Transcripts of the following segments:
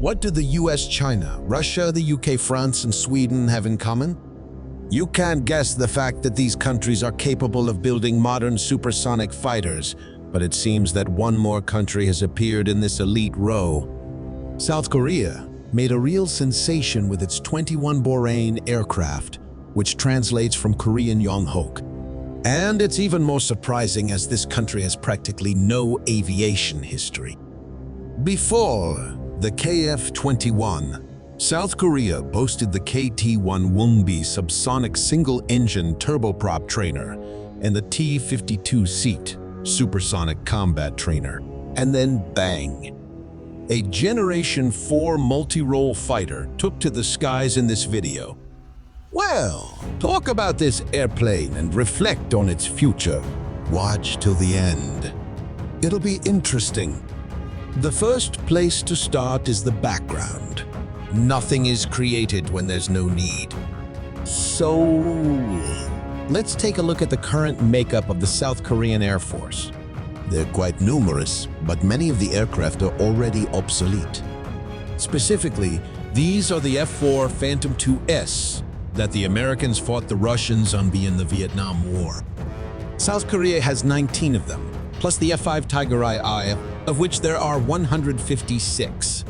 What do the US, China, Russia, the UK, France, and Sweden have in common? You can't guess the fact that these countries are capable of building modern supersonic fighters, but it seems that one more country has appeared in this elite row. South Korea made a real sensation with its 21 Boramae aircraft, which translates from Korean Yonghok. And it's even more surprising as this country has practically no aviation history. Before the KF-21, South Korea boasted the KT-1 Woongbi subsonic single-engine turboprop trainer and the T-52-seat supersonic combat trainer. And then bang! A Generation 4 multi-role fighter took to the skies in this video. Well, talk about this airplane and reflect on its future. Watch till the end. It'll be interesting. The first place to start is the background. Nothing is created when there's no need. So, let's take a look at the current makeup of the South Korean Air Force. They're quite numerous, but many of the aircraft are already obsolete. Specifically, these are the F-4 Phantom IIs that the Americans fought the Russians on in the Vietnam War. South Korea has 19 of them, plus the F-5 Tiger II, of which there are 156.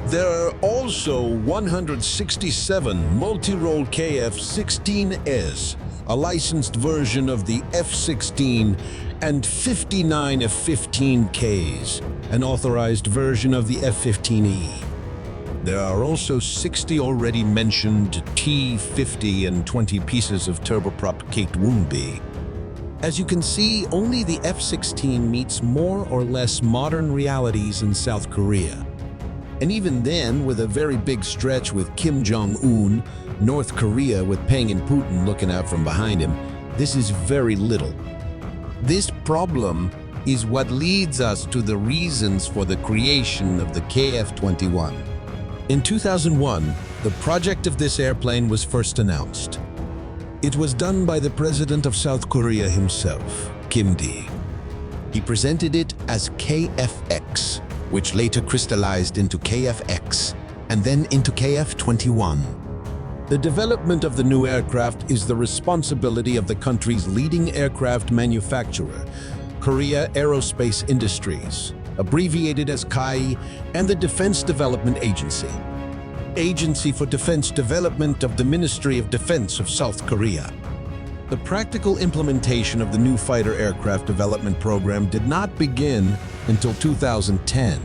There are also 167 multi-role KF-16s, a licensed version of the F-16, and 59 F-15Ks, an authorized version of the F-15E. There are also 60 already mentioned T-50 and 20 pieces of turboprop KT-1 Woongbi. As you can see, only the F-16 meets more or less modern realities in South Korea. And even then, with a very big stretch with Kim Jong-un, North Korea with Peng and Putin looking out from behind him, this is very little. This problem is what leads us to the reasons for the creation of the KF-21. In 2001, the project of this airplane was first announced. It was done by the president of South Korea himself, Kim Dae. He presented it as KFX, which later crystallized into KFX and then into KF-21. The development of the new aircraft is the responsibility of the country's leading aircraft manufacturer, Korea Aerospace Industries, abbreviated as KAI, and the Defense Development Agency, Agency for Defense Development of the Ministry of Defense of South Korea. The practical implementation of the new fighter aircraft development program did not begin until 2010.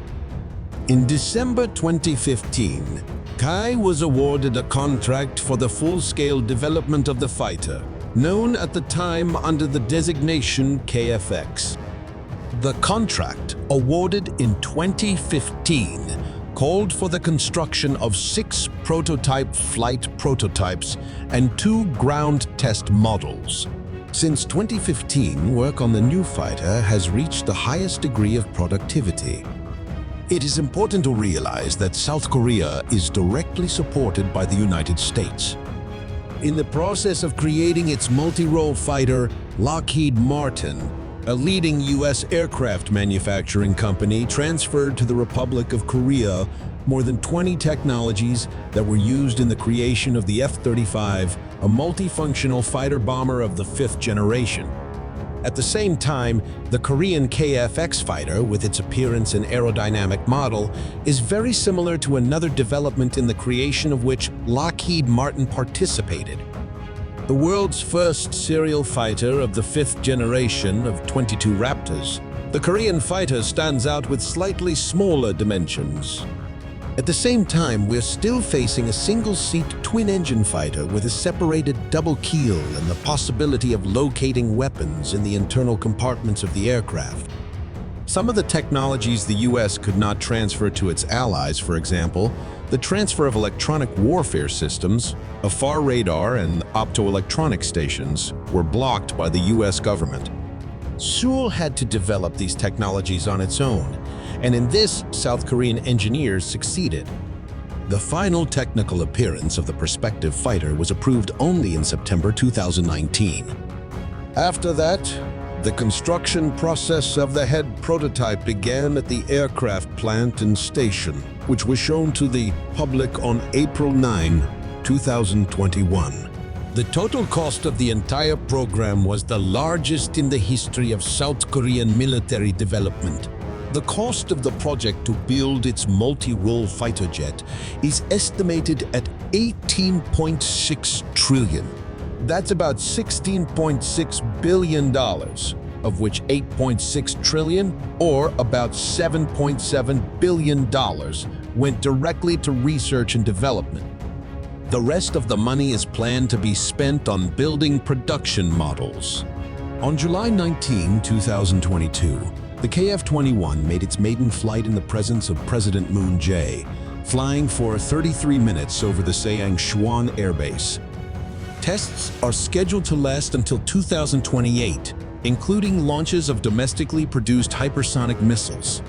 In December 2015, KAI was awarded a contract for the full-scale development of the fighter, known at the time under the designation KFX. The contract, awarded in 2015, called for the construction of 6 prototype flight prototypes and 2 ground test models. Since 2015, work on the new fighter has reached the highest degree of productivity. It is important to realize that South Korea is directly supported by the United States. In the process of creating its multi-role fighter, Lockheed Martin, a leading U.S. aircraft manufacturing company, transferred to the Republic of Korea more than 20 technologies that were used in the creation of the F-35, a multifunctional fighter bomber of the 5th generation. At the same time, the Korean KFX fighter, with its appearance and aerodynamic model, is very similar to another development in the creation of which Lockheed Martin participated. The world's first serial fighter of the 5th generation of 22 Raptors, the Korean fighter stands out with slightly smaller dimensions. At the same time, we're still facing a single-seat twin-engine fighter with a separated double keel and the possibility of locating weapons in the internal compartments of the aircraft. Some of the technologies the U.S. could not transfer to its allies, for example, the transfer of electronic warfare systems, a far radar, and optoelectronic stations, were blocked by the U.S. government. Seoul had to develop these technologies on its own, and in this, South Korean engineers succeeded. The final technical appearance of the prospective fighter was approved only in September 2019. After that, The construction process of the head prototype began at the aircraft plant and station, which was shown to the public on April 9, 2021. The total cost of the entire program was the largest in the history of South Korean military development. The cost of the project to build its multi-role fighter jet is estimated at $18.6 trillion. That's about $16.6 billion, of which $8.6 trillion, or about $7.7 billion, went directly to research and development. The rest of the money is planned to be spent on building production models. On July 19, 2022, the KF-21 made its maiden flight in the presence of President Moon Jae, flying for 33 minutes over the Saeang-Shuan Air Base. Tests are scheduled to last until 2028, including launches of domestically produced hypersonic missiles.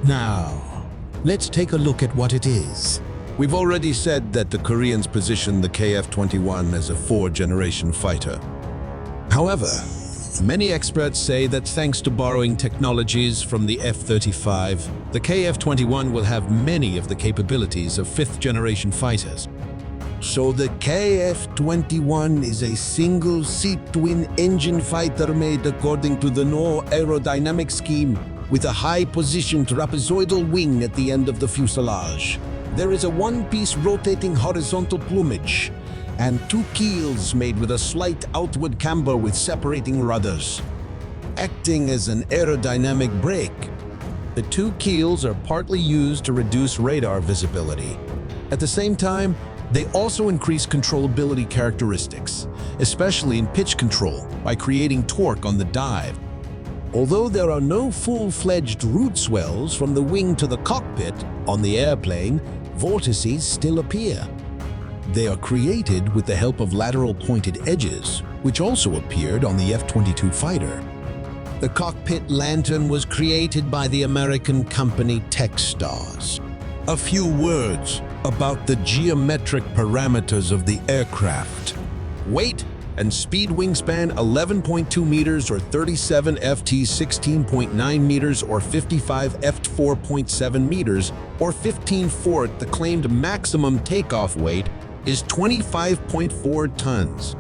Now, let's take a look at what it is. We've already said that the Koreans position the KF-21 as a fourth-generation fighter. However, many experts say that thanks to borrowing technologies from the F-35, the KF-21 will have many of the capabilities of fifth-generation fighters. So the KF-21 is a single-seat twin-engine fighter made according to the NO aerodynamic scheme, with a high-positioned trapezoidal wing at the end of the fuselage. There is a one-piece rotating horizontal plumage and two keels made with a slight outward camber with separating rudders, acting as an aerodynamic brake. The two keels are partly used to reduce radar visibility. At the same time, they also increase controllability characteristics, especially in pitch control, by creating torque on the dive. Although there are no full-fledged root swells from the wing to the cockpit on the airplane, vortices still appear. They are created with the help of lateral pointed edges, which also appeared on the F-22 fighter. The cockpit lantern was created by the American company Techstars. A few words about the geometric parameters of the aircraft. Weight and speed: wingspan 11.2 meters or 37 ft, 16.9 meters or 55 ft, 4.7 meters or 15 ft. The claimed maximum takeoff weight is 25.4 tons.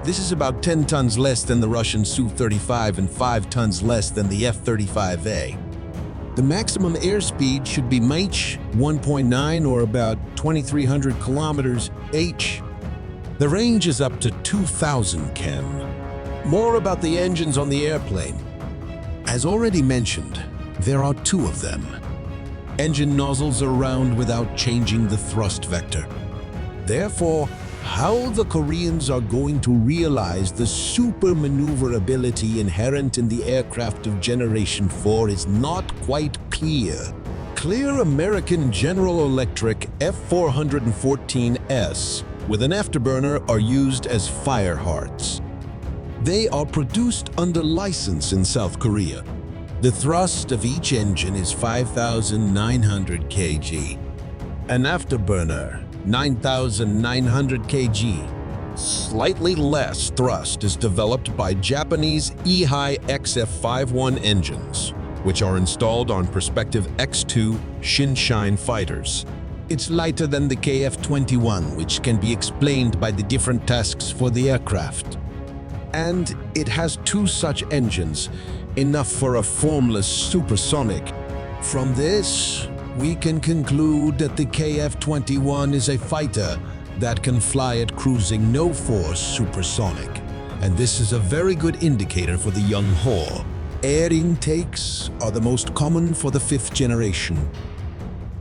This is about 10 tons less than the Russian Su-35 and 5 tons less than the F-35A. The maximum airspeed should be Mach 1.9 or about 2,300 kilometers h. The range is up to 2,000 km. More about the engines on the airplane. As already mentioned, there are two of them. Engine nozzles are round without changing the thrust vector. Therefore, how the Koreans are going to realize the super maneuverability inherent in the aircraft of Generation 4 is not quite clear. Clear American General Electric F-414S with an afterburner are used as fire hearts. They are produced under license in South Korea. The thrust of each engine is 5,900 kg. An afterburner 9,900 kg. Slightly less thrust is developed by Japanese EHI XF-51 engines, which are installed on prospective X-2 Shinshin fighters. It's lighter than the KF-21, which can be explained by the different tasks for the aircraft. And it has two such engines, enough for a formless supersonic. From this, we can conclude that the KF-21 is a fighter that can fly at cruising no-force supersonic. And this is a very good indicator for the young Ho. Air intakes are the most common for the fifth generation.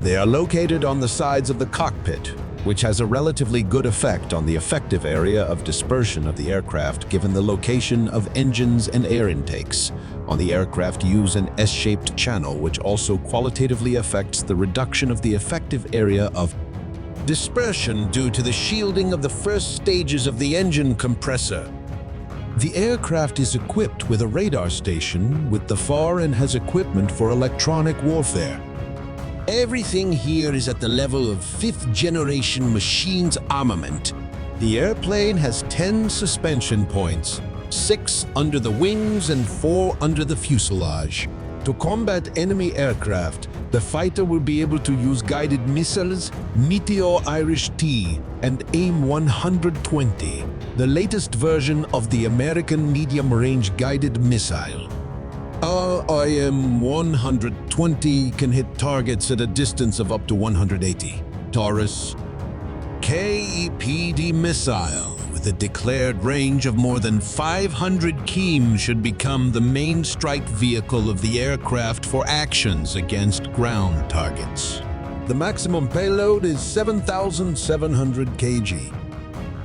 They are located on the sides of the cockpit, which has a relatively good effect on the effective area of dispersion of the aircraft given the location of engines and air intakes. On the aircraft, use an S-shaped channel, which also qualitatively affects the reduction of the effective area of dispersion due to the shielding of the first stages of the engine compressor. The aircraft is equipped with a radar station with the FAR and has equipment for electronic warfare. Everything here is at the level of fifth-generation machines armament. The airplane has 10 suspension points, 6 under the wings and 4 under the fuselage. To combat enemy aircraft, the fighter will be able to use guided missiles, Meteor Irish-T, and AIM-120, the latest version of the American medium-range guided missile. Our IM-120 can hit targets at a distance of up to 180. Taurus KEPD missile with a declared range of more than 500 km should become the main strike vehicle of the aircraft for actions against ground targets. The maximum payload is 7,700 kg.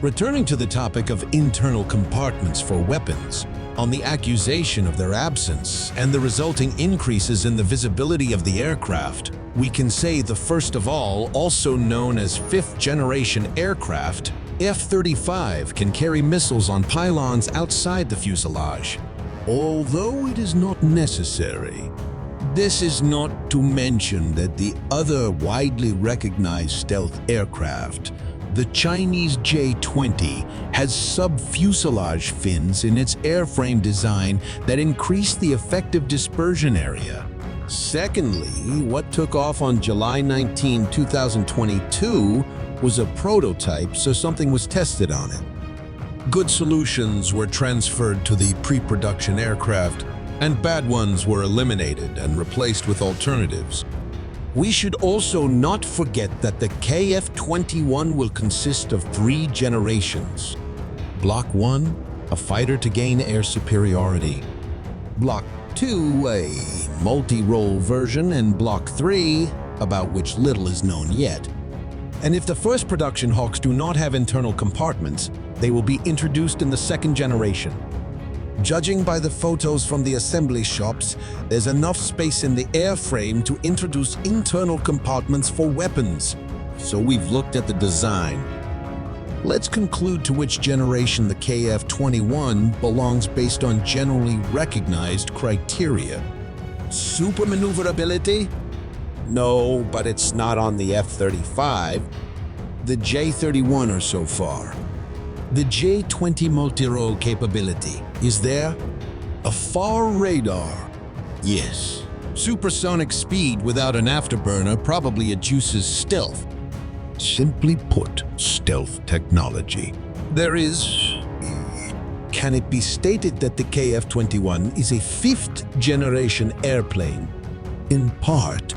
Returning to the topic of internal compartments for weapons, on the accusation of their absence and the resulting increases in the visibility of the aircraft, we can say the first of all, also known as fifth-generation aircraft, F-35 can carry missiles on pylons outside the fuselage, although it is not necessary. This is not to mention that the other widely recognized stealth aircraft, the Chinese J-20, has sub-fuselage fins in its airframe design that increase the effective dispersion area. Secondly, what took off on July 19, 2022 was a prototype, so something was tested on it. Good solutions were transferred to the pre-production aircraft, and bad ones were eliminated and replaced with alternatives. We should also not forget that the KF-21 will consist of 3 generations. Block 1, a fighter to gain air superiority. Block 2, a multi-role version, and Block 3, about which little is known yet. And if the first production Hawks do not have internal compartments, they will be introduced in the second generation. Judging by the photos from the assembly shops, there's enough space in the airframe to introduce internal compartments for weapons. So we've looked at the design. Let's conclude to which generation the KF-21 belongs based on generally recognized criteria. Super maneuverability? No, but it's not on the F-35. The J-31 are so far. The J-20 multi-role capability, is there? A far radar? Yes. Supersonic speed without an afterburner probably adduces stealth. Simply put, stealth technology. There is... Can it be stated that the KF-21 is a 5th-generation airplane? In part.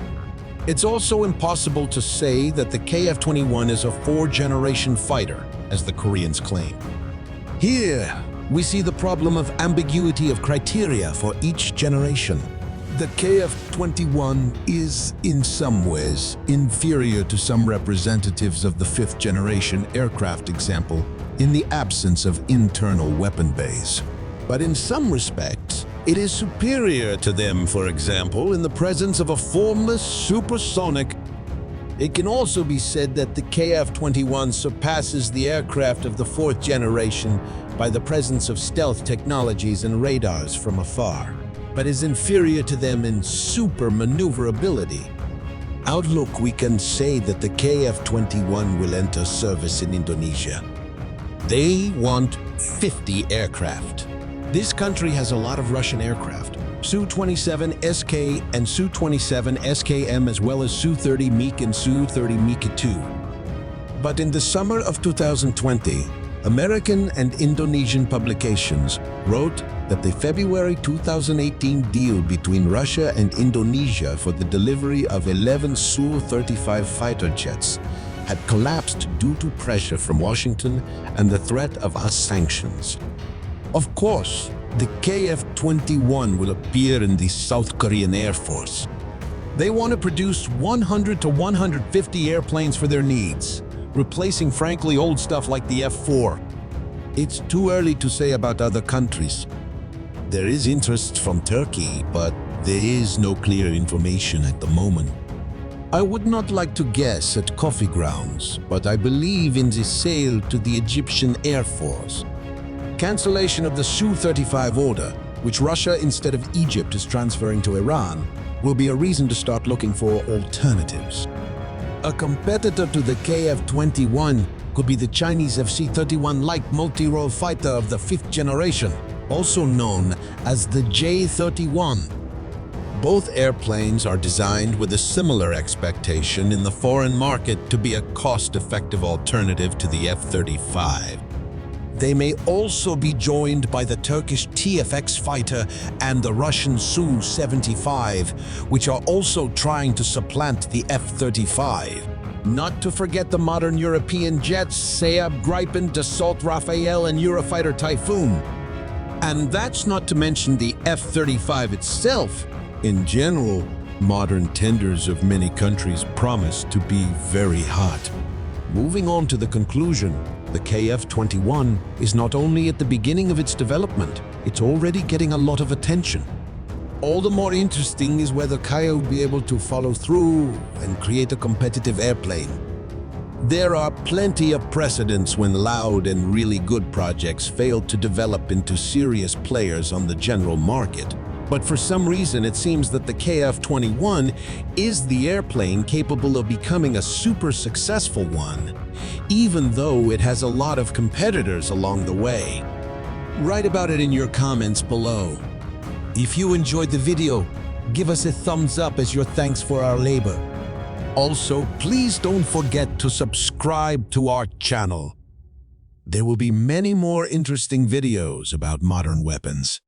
It's also impossible to say that the KF-21 is a 4th-generation fighter, as the Koreans claim. Here, we see the problem of ambiguity of criteria for each generation. The KF-21 is, in some ways, inferior to some representatives of the 5th-generation aircraft example in the absence of internal weapon bays. But in some respects, it is superior to them, for example, in the presence of a formless supersonic. It can also be said that the KF-21 surpasses the aircraft of the 4th generation by the presence of stealth technologies and radars from afar, but is inferior to them in super maneuverability. Outlook, we can say that the KF-21 will enter service in Indonesia. They want 50 aircraft. This country has a lot of Russian aircraft, Su-27SK and Su-27SKM, as well as Su-30 MiG and Su-30 MiG-2. But in the summer of 2020, American and Indonesian publications wrote that the February 2018 deal between Russia and Indonesia for the delivery of 11 Su-35 fighter jets had collapsed due to pressure from Washington and the threat of US sanctions. Of course, the KF-21 will appear in the South Korean Air Force. They want to produce 100 to 150 airplanes for their needs, replacing frankly old stuff like the F-4. It's too early to say about other countries. There is interest from Turkey, but there is no clear information at the moment. I would not like to guess at coffee grounds, but I believe in the sale to the Egyptian Air Force. Cancellation of the Su-35 order, which Russia instead of Egypt is transferring to Iran, will be a reason to start looking for alternatives. A competitor to the KF-21 could be the Chinese FC-31 light multi-role fighter of the 5th generation. also known as the J-31. Both airplanes are designed with a similar expectation in the foreign market to be a cost-effective alternative to the F-35. They may also be joined by the Turkish TFX fighter and the Russian Su-75, which are also trying to supplant the F-35. Not to forget the modern European jets Saab Gripen, Dassault Rafale, and Eurofighter Typhoon. And that's not to mention the F-35 itself. In general, modern tenders of many countries promise to be very hot. Moving on to the conclusion, the KF-21 is not only at the beginning of its development, it's already getting a lot of attention. All the more interesting is whether Kaya will be able to follow through and create a competitive airplane. There are plenty of precedents when loud and really good projects fail to develop into serious players on the general market. But for some reason, it seems that the KF-21 is the airplane capable of becoming a super successful one, even though it has a lot of competitors along the way. Write about it in your comments below. If you enjoyed the video, give us a thumbs up as your thanks for our labor. Also, please don't forget to subscribe to our channel. There will be many more interesting videos about modern weapons.